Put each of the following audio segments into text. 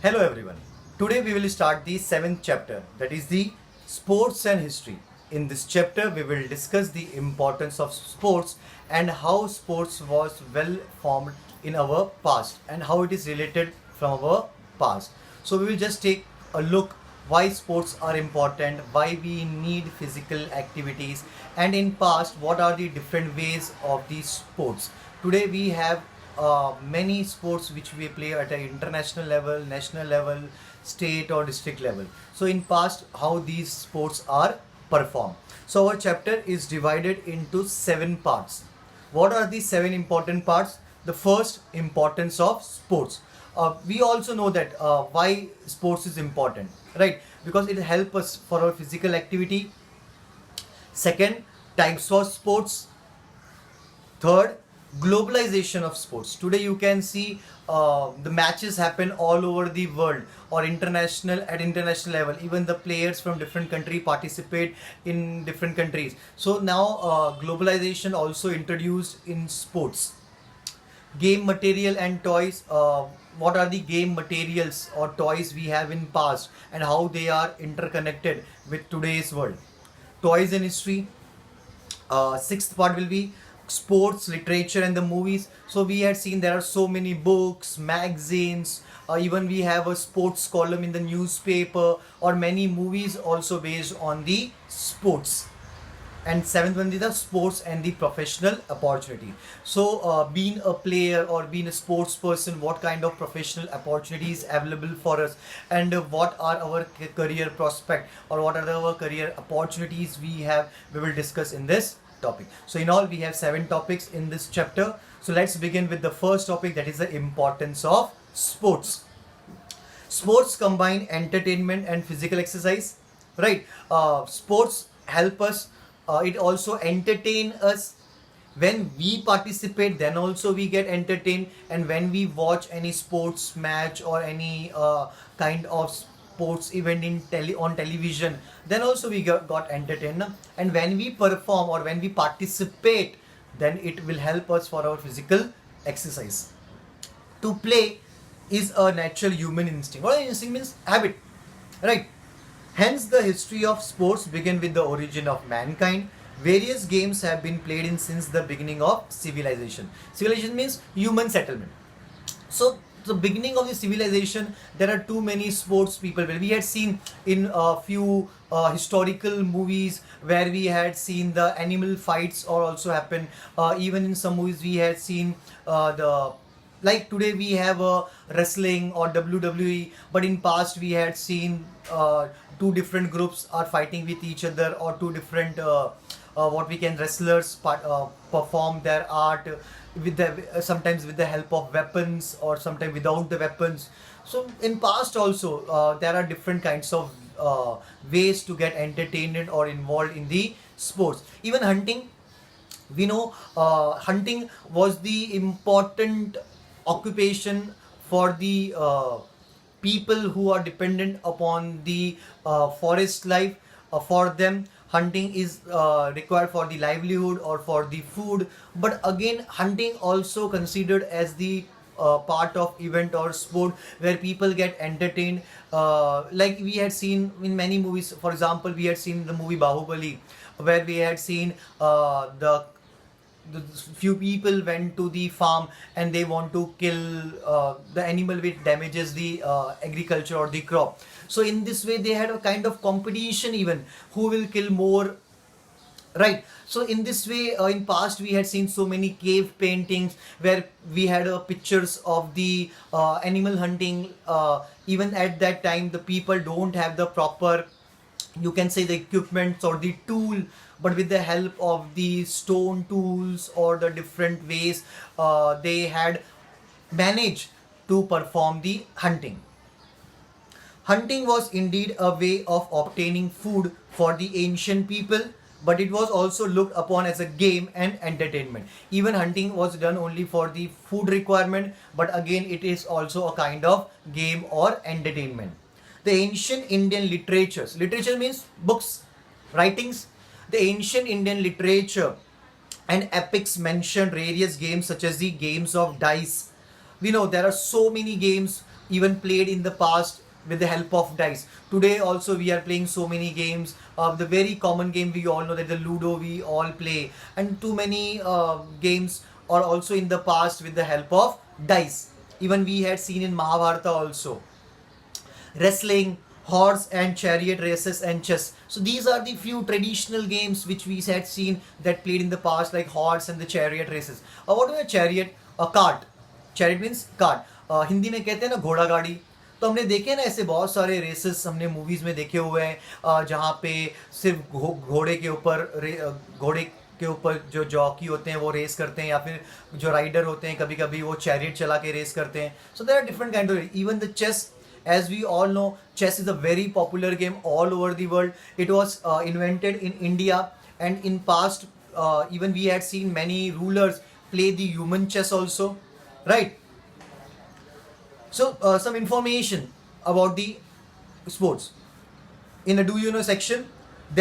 Hello everyone. Today we will start the seventh chapter, that is the sports and history. In this chapter we will discuss the importance of sports and how sports was well formed in our past and how it is related from our past. So we will just take a look why sports are important, why we need physical activities, and in past what are the different ways of these sports. Today we have many sports which we play at an international level, national level, state or district level. So in past, how these sports are performed. So our chapter is divided into 7 parts. What are the 7 important parts? The first, importance of sports. We also know that why sports is important, right? Because it helps us for our physical activity. Second, types of sports. Third, globalization of sports. Today you can see the matches happen all over the world or international level. Even the players from different country participate in different countries. So now globalization also introduced in sports. Game material and toys. What are the game materials or toys we have in past and how they are interconnected with today's world? Toys and history. Sixth part will be sports, literature, and the movies. So we had seen there are so many books, magazines, even we have a sports column in the newspaper, or many movies also based on the sports. And seventh one is the sports and the professional opportunity. So being a player or being a sports person, what kind of professional opportunities available for us, and what are our career prospect, or what are our career opportunities we have, we will discuss in this topic. So in all we have 7 topics in this chapter. So let's begin with the first topic, that is the importance of sports. Sports combine entertainment and physical exercise, right? Sports help us, it also entertain us. When we participate, then also we get entertained, and when we watch any sports match or any kind of sports event on television, then also we got entertained. And when we perform or when we participate, then it will help us for our physical exercise. To play is a natural human instinct. What instinct means? Habit, right? Hence, the history of sports begin with the origin of mankind. Various games have been played in since the beginning of civilization. Civilization means human settlement. So, the beginning of the civilization, there are too many sports people. We had seen in a few historical movies where we had seen the animal fights or also happen. Even in some movies, we had seen the like today we have wrestling or WWE, but in past we had seen two different groups are fighting with each other, or two different what we can wrestlers perform their art with the sometimes with the help of weapons or sometimes without the weapons. So in past also there are different kinds of ways to get entertained or involved in the sports. Even hunting, we know hunting was the important occupation for the people who are dependent upon the forest life. For them, hunting is required for the livelihood or for the food. But again, hunting also considered as the part of event or sport where people get entertained. Like we had seen in many movies. For example, we had seen the movie Bahubali, where we had seen the few people went to the farm and they want to kill the animal which damages the agriculture or the crop. So in this way they had a kind of competition, even who will kill more, right? So in this way in past we had seen so many cave paintings where we had pictures of the animal hunting. Even at that time the people don't have the proper, you can say, the equipment or the tool, but with the help of the stone tools or the different ways they had managed to perform the hunting. Hunting was indeed a way of obtaining food for the ancient people, but it was also looked upon as a game and entertainment. Even hunting was done only for the food requirement, but again it is also a kind of game or entertainment. The ancient Indian literatures, literature means books, writings. The ancient Indian literature and epics mention various games such as the games of dice. We know there are so many games even played in the past with the help of dice. Today also we are playing so many games. The very common game we all know, that the Ludo we all play, and too many games are also in the past with the help of dice. Even we had seen in Mahabharata also wrestling, horse and chariot races, and chess. So these are the few traditional games which we had seen that played in the past, like horse and the chariot races. What is a chariot? A cart. Chariot means cart. Hindi में कहते हैं ना घोड़ा गाड़ी. तो हमने देखे ना ऐसे बहुत सारे रेसेस हमने मूवीज में देखे हुए हैं, जहाँ पे सिर्फ घोड़े के ऊपर घोड़े के ऊपर जो जॉकी होते हैं वो रेस करते हैं, या फिर जो राइडर होते हैं कभी कभी वो चैरियट चला के रेस करते हैं. So there are different kind of. Even the chess, as we all know, chess is a very popular game all over the world. It was invented in India, and in past even we had seen many rulers play the human chess also, right? So some information about the sports. In the do you know section,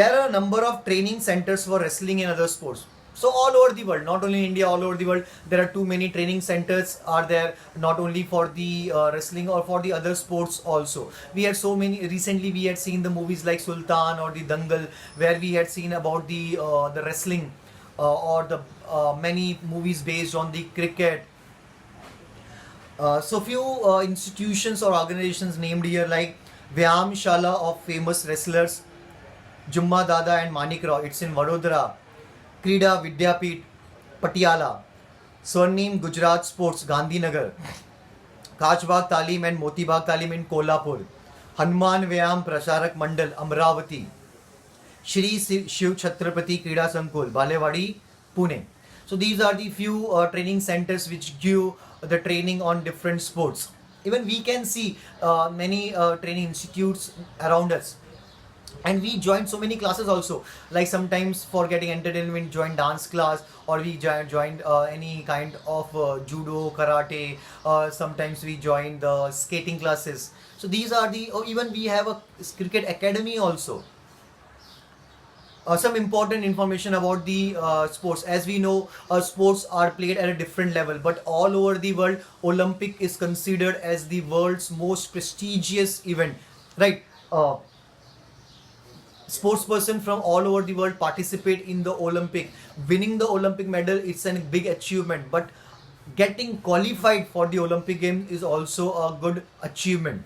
there are a number of training centers for wrestling and other sports. So all over the world, not only in India, all over the world, there are too many training centers are there, not only for the wrestling or for the other sports also. We had so many, recently we had seen the movies like Sultan or the Dangal, where we had seen about the wrestling, or the many movies based on the cricket. So few institutions or organizations named here, like Vyam Shala of famous wrestlers Jumma Dada and Manik Rao, it's in Vadodara. Krida Vidyapeeth, Patiala. Swarnim Gujarat Sports, Gandhinagar. Kachbagh Talim and Motibagh Talim in Kolhapur. Hanuman Vyam Pracharak Mandal, Amravati. Shri Shiv Chhatrapati Krida Sankul, Balewadi, Pune. So these are the few training centers which give the training on different sports. Even we can see many training institutes around us. And we joined so many classes also, like sometimes for getting entertainment join dance class, or we joined any kind of judo, karate, sometimes we joined the skating classes. So these are the, or even we have a cricket academy also. Some important information about the sports. As we know, sports are played at a different level, but all over the world, Olympic is considered as the world's most prestigious event, right? Sports person from all over the world participate in the Olympic. Winning the Olympic medal, it's a big achievement, but getting qualified for the Olympic Games is also a good achievement.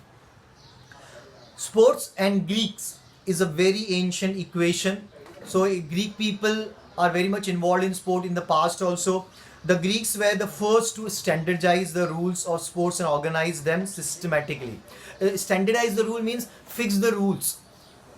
Sports and Greeks is a very ancient equation. So Greek people are very much involved in sport in the past also. The Greeks were the first to standardize the rules of sports and organize them systematically. Standardize the rule means fix the rules,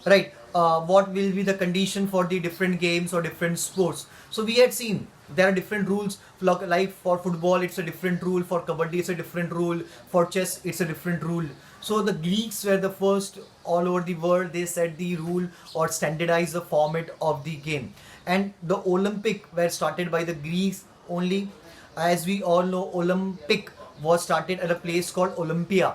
right? What will be the condition for the different games or different sports. So we had seen there are different rules, like for football it's a different rule, for kabaddi it's a different rule, for chess it's a different rule. So the Greeks were the first all over the world, they set the rule or standardized the format of the game. And the Olympic were started by the Greeks only. As we all know, Olympic was started at a place called Olympia.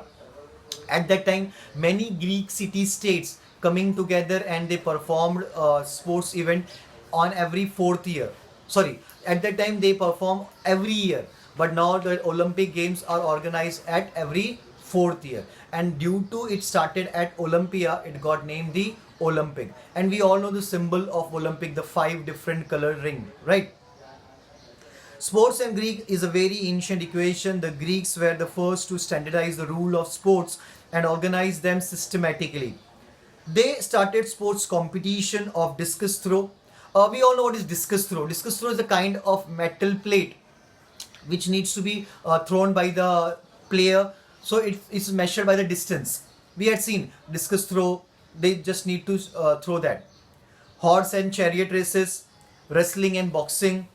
At that time, many Greek city-states coming together and they performed sports event on every fourth year. Sorry, at that time they perform every year, but now the Olympic Games are organized at every fourth year. And due to it started at Olympia, it got named the Olympic. And we all know the symbol of Olympic, the 5 different color ring, right? Sports and Greek is a very ancient equation. The Greeks were the first to standardize the rule of sports and organize them systematically. They started sports competition of discus throw. We all know what is discus throw. Discus throw is a kind of metal plate which needs to be thrown by the player. So it's measured by the distance. We had seen discus throw, they just need to throw that. Horse and chariot races, wrestling and boxing.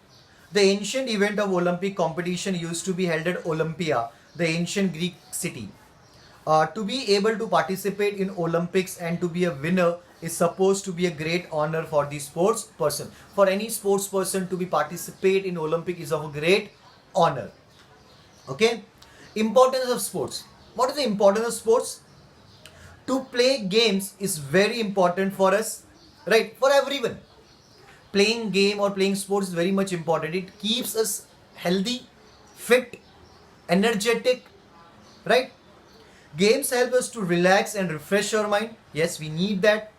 The ancient event of Olympic competition used to be held at Olympia, the ancient Greek city. To be able to participate in Olympics and to be a winner is supposed to be a great honor for the sports person. For any sports person to be participate in Olympic is of a great honor. Okay? Importance of sports. What is the importance of sports? To play games is very important for us, right? For everyone. Playing game or playing sports is very much important. It keeps us healthy, fit, energetic, right? Games help us to relax and refresh our mind. Yes, we need that.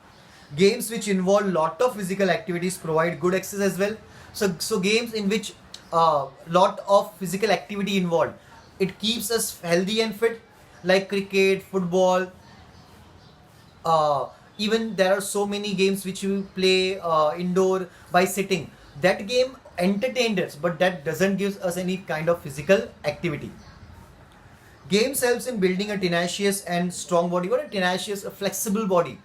Games which involve lot of physical activities provide good exercise as well. So games in which lot of physical activity involved, it keeps us healthy and fit, like cricket, football. Even there are so many games which you play indoor by sitting. That game entertained us, but that doesn't give us any kind of physical activity. Games helps in building a tenacious and strong body. What a tenacious, a flexible body.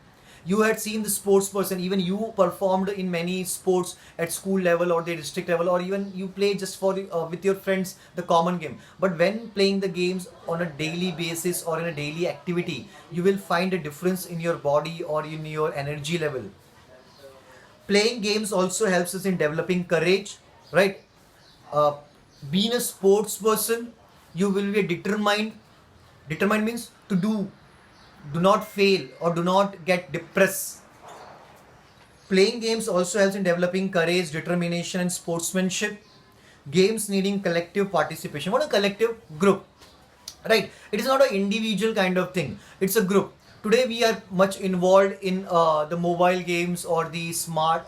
You had seen the sports person, even you performed in many sports at school level or the district level, or even you play just for with your friends the common game. But when playing the games on a daily basis or in a daily activity, you will find a difference in your body or in your energy level. Playing games also helps us in developing courage, right? uh, Being a sports person, you will be determined means to do not fail or do not get depressed. Playing games also helps in developing courage, determination and sportsmanship. Games needing collective participation. What a collective group, right? It is not an individual kind of thing, it's a group. Today we are much involved in the mobile games or the smart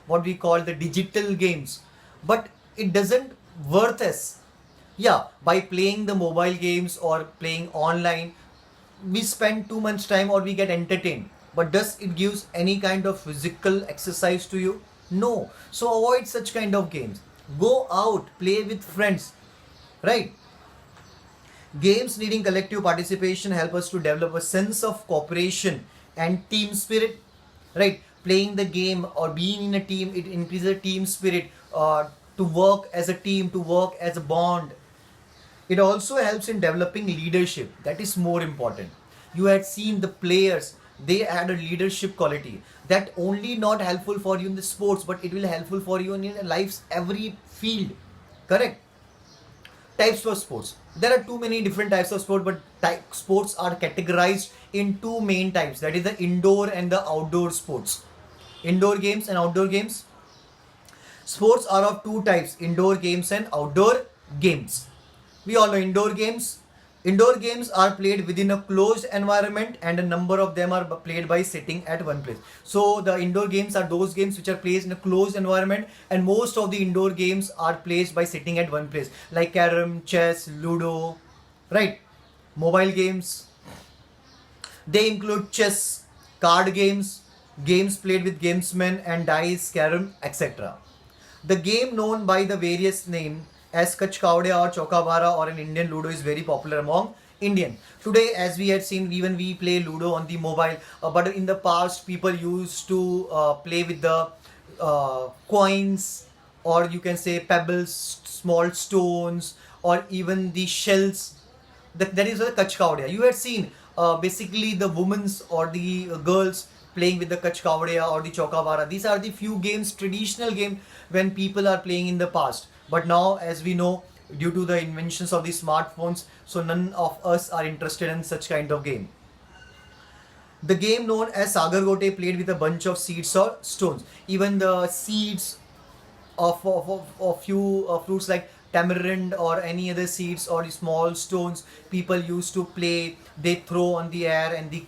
what we call the digital games, but it doesn't worth us. Yeah, by playing the mobile games or playing online, we spend too much time or we get entertained, but does it gives any kind of physical exercise to you? No. So avoid such kind of games. Go out, play with friends, right? Games needing collective participation help us to develop a sense of cooperation and team spirit, right? Playing the game or being in a team, it increases team spirit, to work as a team, to work as a bond. It also helps in developing leadership. That is more important. You had seen the players, they had a leadership quality that only not helpful for you in the sports, but it will helpful for you in your life's every field. Correct? Types of sports. There are too many different types of sport, but sports are categorized in two main types. That is the indoor and the outdoor sports. Indoor games and outdoor games. Sports are of two types: indoor games and outdoor games. We all know indoor games. Indoor games are played within a closed environment and a number of them are played by sitting at one place. So the indoor games are those games which are played in a closed environment, and most of the indoor games are played by sitting at one place, like carom, chess, ludo, right? Mobile games, they include chess, card games, games played with gamesmen and dice, carom, etc. The game known by the various name as Kach Kaudia or Chokabara or an Indian Ludo is very popular among Indian. Today, as we had seen, even we play Ludo on the mobile, but in the past people used to play with the coins, or you can say pebbles, small stones, or even the shells. That is a Kach Kaudia. You had seen basically the women's or the girls playing with the Kach Kaudia or the Chokabara. These are the few games, traditional game when people are playing in the past. But now, as we know, due to the inventions of the smartphones, so none of us are interested in such kind of game. The game known as Sagar Gote played with a bunch of seeds or stones. Even the seeds of few fruits like tamarind or any other seeds or small stones, people used to play. They throw on the air and they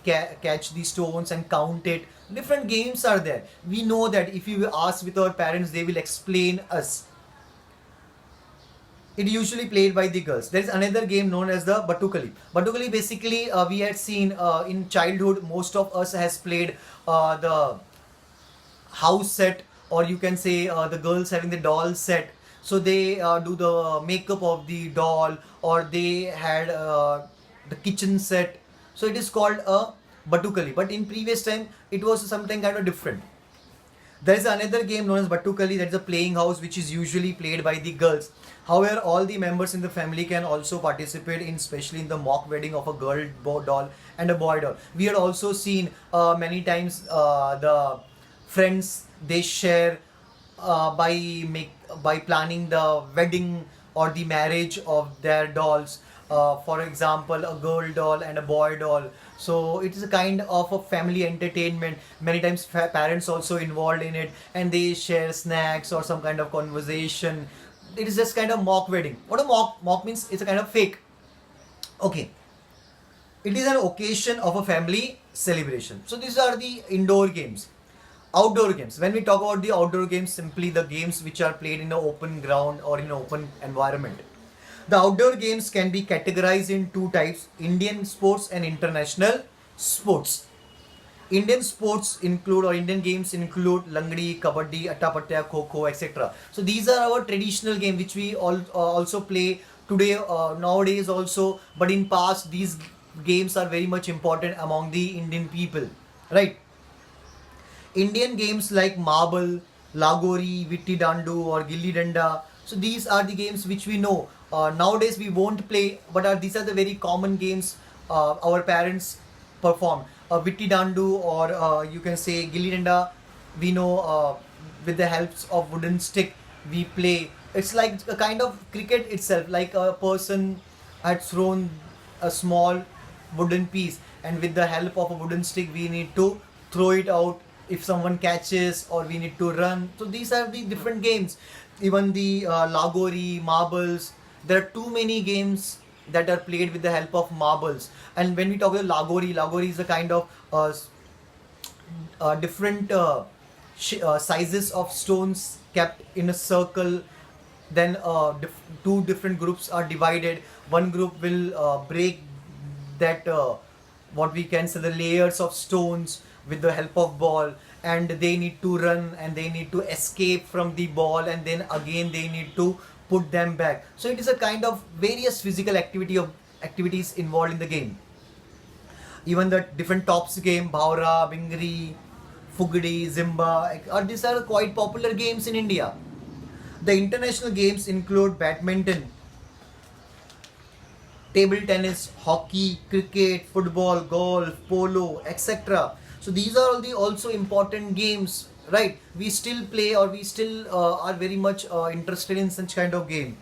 catch the stones and count it. Different games are there. We know that if you ask with our parents, they will explain us. It usually played by the girls. There is another game known as the Batukali. Batukali basically we had seen in childhood. Most of us has played the house set, or you can say the girls having the doll set. So they do the makeup of the doll, or they had the kitchen set. So it is called a Batukali. But in previous time, it was something kind of different. There is another game known as Batukali, that is a playing house which is usually played by the girls. However, all the members in the family can also participate in, especially in the mock wedding of a girl doll and a boy doll. We had also seen many times the friends, they share by planning the wedding or the marriage of their dolls. For example, a girl doll and a boy doll. So it is a kind of a family entertainment. Many times parents also involved in it, and they share snacks or some kind of conversation. It is just kind of mock wedding. What a mock means? It's a kind of fake. Okay. It is an occasion of a family celebration. So these are the indoor games. Outdoor games. When we talk about the outdoor games, simply the games which are played in an open ground or in an open environment. The outdoor games can be categorized in two types: Indian sports and international sports. Indian sports include, or Indian games include, Langdi, Kabaddi, Attapatta, Kho Kho, etc. So these are our traditional games which we all also play today, nowadays also. But in past, these games are very much important among the Indian people, right? Indian games like marble, lagori, vitti dandu, or gilli danda. So these are the games which we know. Nowadays we won't play, but these are the very common games our parents perform. Vitti dandu, or you can say gilli danda, we know with the helps of wooden stick we play. It's like a kind of cricket itself, like a person had thrown a small wooden piece, and with the help of a wooden stick we need to throw it out if someone catches, or we need to run. So these are the different games. Even the lagori, marbles, there are too many games that are played with the help of marbles. And when we talk about lagori is a kind of different sizes of stones kept in a circle. Then two different groups are divided. One group will break that what we can say the layers of stones with the help of ball, and they need to run and they need to escape from the ball, and then again they need to put them back. So it is a kind of various physical activities involved in the game. Even the different tops game, Bhaura, Bingri, Fugdi, Zimba, these are quite popular games in India. The international games include badminton, table tennis, hockey, cricket, football, golf, polo, etc. So these are all the also important games, right? We still play, or we still are very much interested in such kind of game.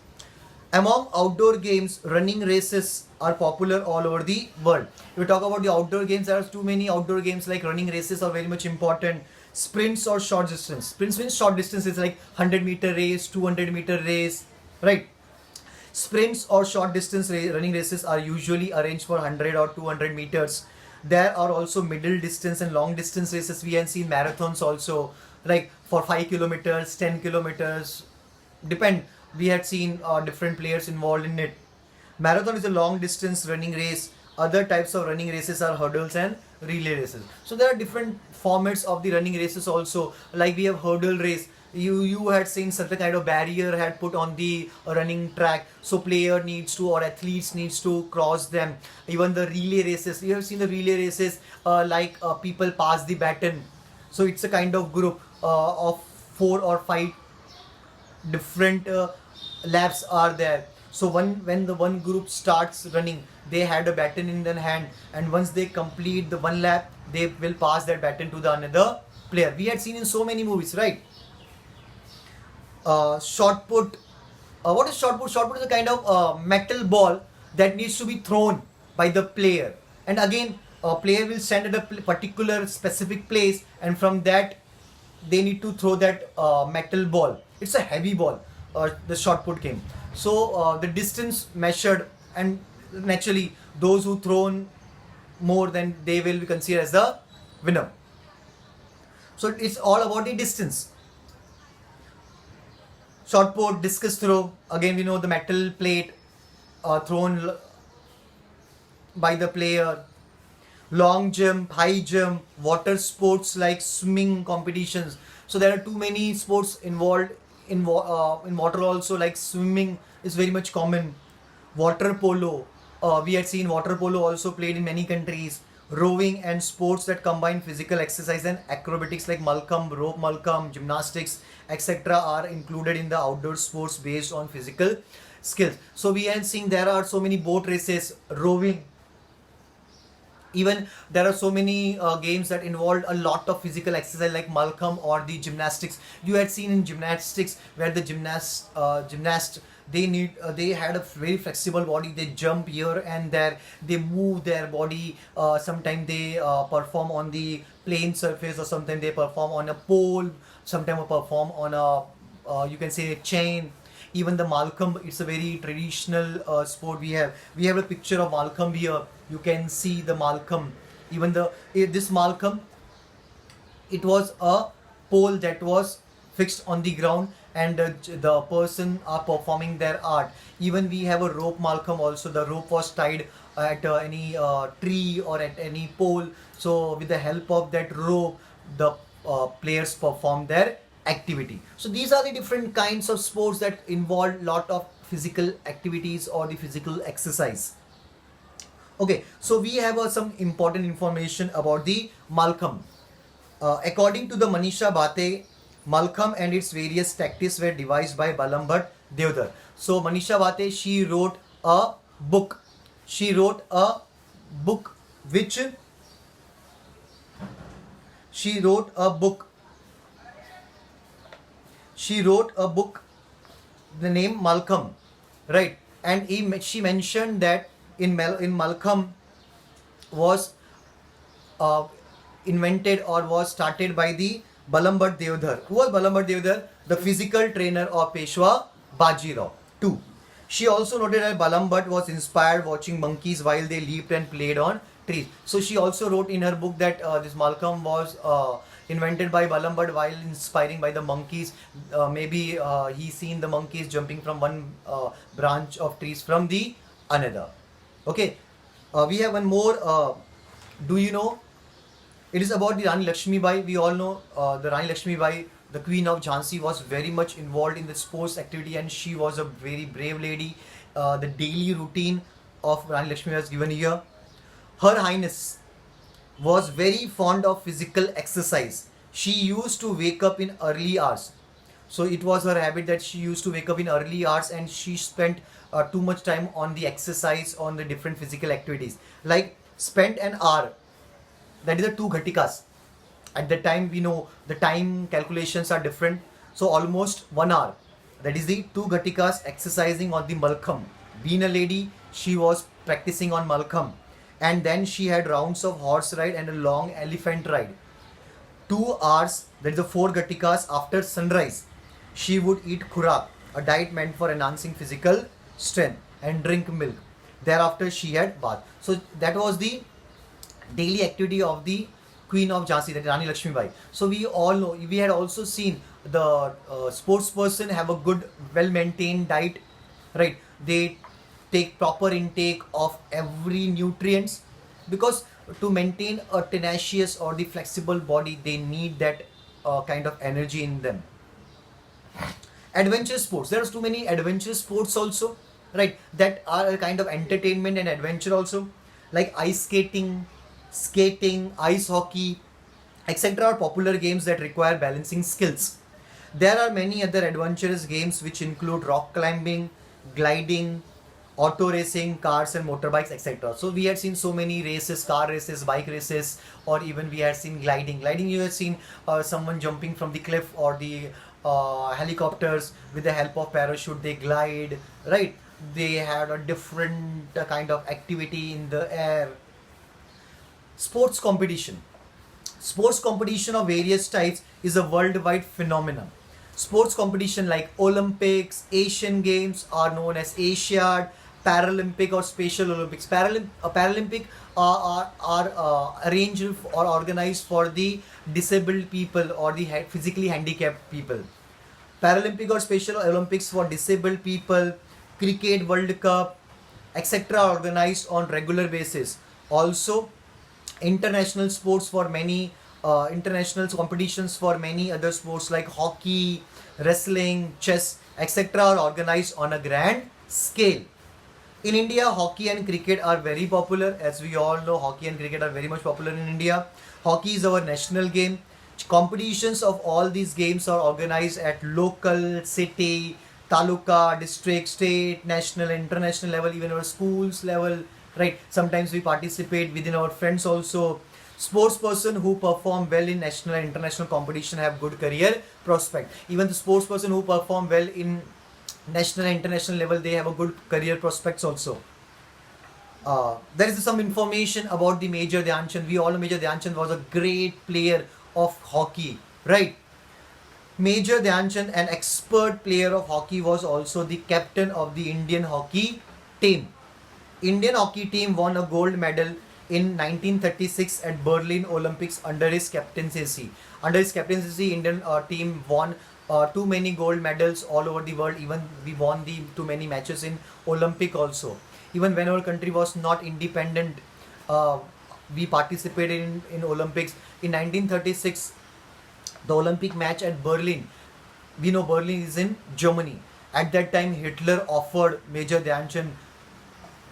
Among outdoor games, running races are popular all over the world. If we talk about the outdoor games, there are too many outdoor games like running races are very much important. Sprints or short distance. Sprints means short distance is like 100-meter race, 200-meter race, right? Sprints or short distance running races are usually arranged for 100 or 200 meters. There are also middle distance and long distance races. We have seen marathons also, like for 5 kilometers, 10 kilometers. Depend. We had seen different players involved in it. Marathon is a long distance running race. Other types of running races are hurdles and relay races. So there are different formats of the running races also. Like we have hurdle race. You had seen certain kind of barrier had put on the running track, so player needs to, or athletes needs to cross them. Even the relay races, you have seen the relay races, like people pass the baton. So it's a kind of group of 4 or 5 different laps are there. So when the one group starts running, they had a baton in their hand, and once they complete the one lap, they will pass that baton to the another player. We had seen in so many movies, right? Shot put. What is shot put? Shot put is a kind of metal ball that needs to be thrown by the player, and again a player will stand at a particular specific place, and from that they need to throw that metal ball. It's a heavy ball, the shot put game. So the distance measured, and naturally those who thrown more, then they will be considered as the winner. So it's all about the distance. Shot put, discus throw. Again, we know the metal plate thrown by the player. Long jump, high jump, water sports like swimming competitions. So there are too many sports involved in water also, like swimming is very much common. Water polo, we had seen water polo also played in many countries. Rowing and sports that combine physical exercise and acrobatics like Malcolm, rope Malcolm, gymnastics, etc. are included in the outdoor sports based on physical skills. So we had seen there are so many boat races, rowing. Even there are so many games that involved a lot of physical exercise like Malcolm or the gymnastics. You had seen in gymnastics where the gymnast they had a very flexible body. They jump here and there, they move their body. Sometimes they perform on the plane surface, or sometimes they perform on a pole, sometimes perform on a you can say a chain. Even the Malcolm, it's a very traditional sport. We have a picture of Malcolm here. You can see the Malcolm. Even this Malcolm, it was a pole that was fixed on the ground, and the person are performing their art. Even we have a rope Malcolm also. The rope was tied at any tree or at any pole, so with the help of that rope the players perform their activity. So these are the different kinds of sports that involve lot of physical activities or the physical exercise. Okay, so we have some important information about the Malcolm. According to the Manisha Bate, Malcolm and its various tactics were devised by Balambhat Devdar. So Manisha Bate, she wrote a book. She wrote a book which she wrote a book. She wrote a book, the name Malcolm, right? And she mentioned that in Malcolm was uh, invented or was started by the Balambhat Devdar. Who was Balambhat Devdar? The physical trainer of Peshwa Bajirao. 2. She also noted that Balambhat was inspired watching monkeys while they leaped and played on trees. So she also wrote in her book that this Malcolm was invented by Balambhat while inspiring by the monkeys. Maybe he seen the monkeys jumping from one branch of trees from the another. Okay, we have one more. Do you know? It is about the Rani Lakshmi Bai. We all know the Rani Lakshmi Bai, the Queen of Jhansi, was very much involved in the sports activity, and she was a very brave lady. The daily routine of Rani Lakshmi was given here. Her Highness was very fond of physical exercise. She used to wake up in early hours. So it was her habit that she used to wake up in early hours, and she spent too much time on the exercise, on the different physical activities. Like spent an hour, that is the 2 ghatikas. At the time, we know the time calculations are different. So almost 1 hour, that is the 2 ghatikas exercising on the Malcolm. Being a lady, she was practicing on Malcolm. And then she had rounds of horse ride and a long elephant ride. 2 hours, that is the 4 ghatikas after sunrise. She would eat khurak, a diet meant for enhancing physical strength, and drink milk. Thereafter, she had bath. So that was the daily activity of the Queen of Jhansi, that is Rani Lakshmi Bai. So we all know, we had also seen the sports person have a good, well-maintained diet, right? They take proper intake of every nutrients, because to maintain a tenacious or the flexible body, they need that kind of energy in them. Adventure sports. There are too many adventure sports also, right? That are a kind of entertainment and adventure also, like ice skating, ice hockey, etc. are popular games that require balancing skills. There are many other adventurous games which include rock climbing, gliding, auto racing, cars and motorbikes, etc. So we had seen so many races, car races, bike races, or even we had seen gliding. Gliding, you have seen someone jumping from the cliff, or the helicopters with the help of parachute, they glide, right? They had a different kind of activity in the air. Sports competition. Sports competition of various types is a worldwide phenomenon. Sports competition like Olympics, Asian Games are known as Asiad, Paralympic or Special Olympics. Paralympic are arranged or organized for the disabled people or the physically handicapped people. Paralympic or Special Olympics for disabled people, Cricket World Cup, etc. are organized on regular basis. Also, international sports for many international competitions for many other sports like hockey, wrestling, chess, etc. are organized on a grand scale. In India, hockey and cricket are very popular. As we all know, hockey and cricket are very much popular in India. Hockey is our national game. Competitions of all these games are organized at local, city, taluka, district, state, national, international level, even our schools level, right? Sometimes we participate within our friends also. Sports person who perform well in national and international competition have good career prospect. Even the sports person who perform well in national and international level, they have a good career prospects also. There is some information about the Major Dhyan Chand. We all know Major Dhyan Chand was a great player of hockey, right? Major Dhyanchand, an expert player of hockey, was also the captain of the Indian hockey team. Indian hockey team won a gold medal in 1936 at Berlin Olympics under his captaincy. Under his captaincy, Indian team won too many gold medals all over the world. Even we won the too many matches in Olympic also. Even when our country was not independent, uh, we participated in Olympics. In 1936, the Olympic match at Berlin. We know Berlin is in Germany. At that time, Hitler offered Major Dhyanchand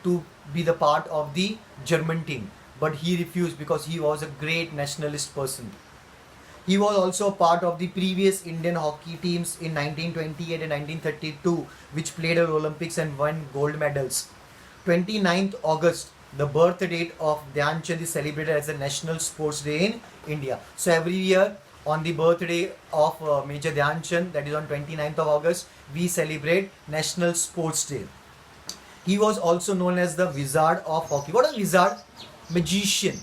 to be the part of the German team, but he refused because he was a great nationalist person. He was also part of the previous Indian hockey teams in 1928 and 1932, which played at Olympics and won gold medals. 29th August, the birth date of Dhyan Chand is celebrated as a National Sports Day in India. So every year on the birthday of Major Dhyan Chand, that is on 29th of August, we celebrate National Sports Day. He was also known as the Wizard of Hockey. What is wizard? Magician.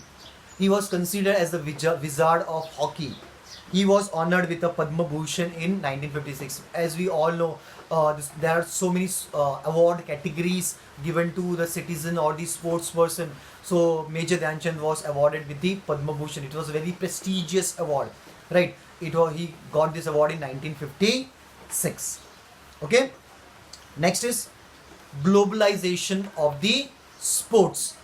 He was considered as the wizard of hockey. He was honored with a Padma Bhushan in 1956. As we all know, there are so many award categories given to the citizen or the sports person. So Major Dhyan Chand was awarded with the Padma Bhushan. It was a very prestigious award, right? He got this award in 1956. Okay. Next is globalization of the sports.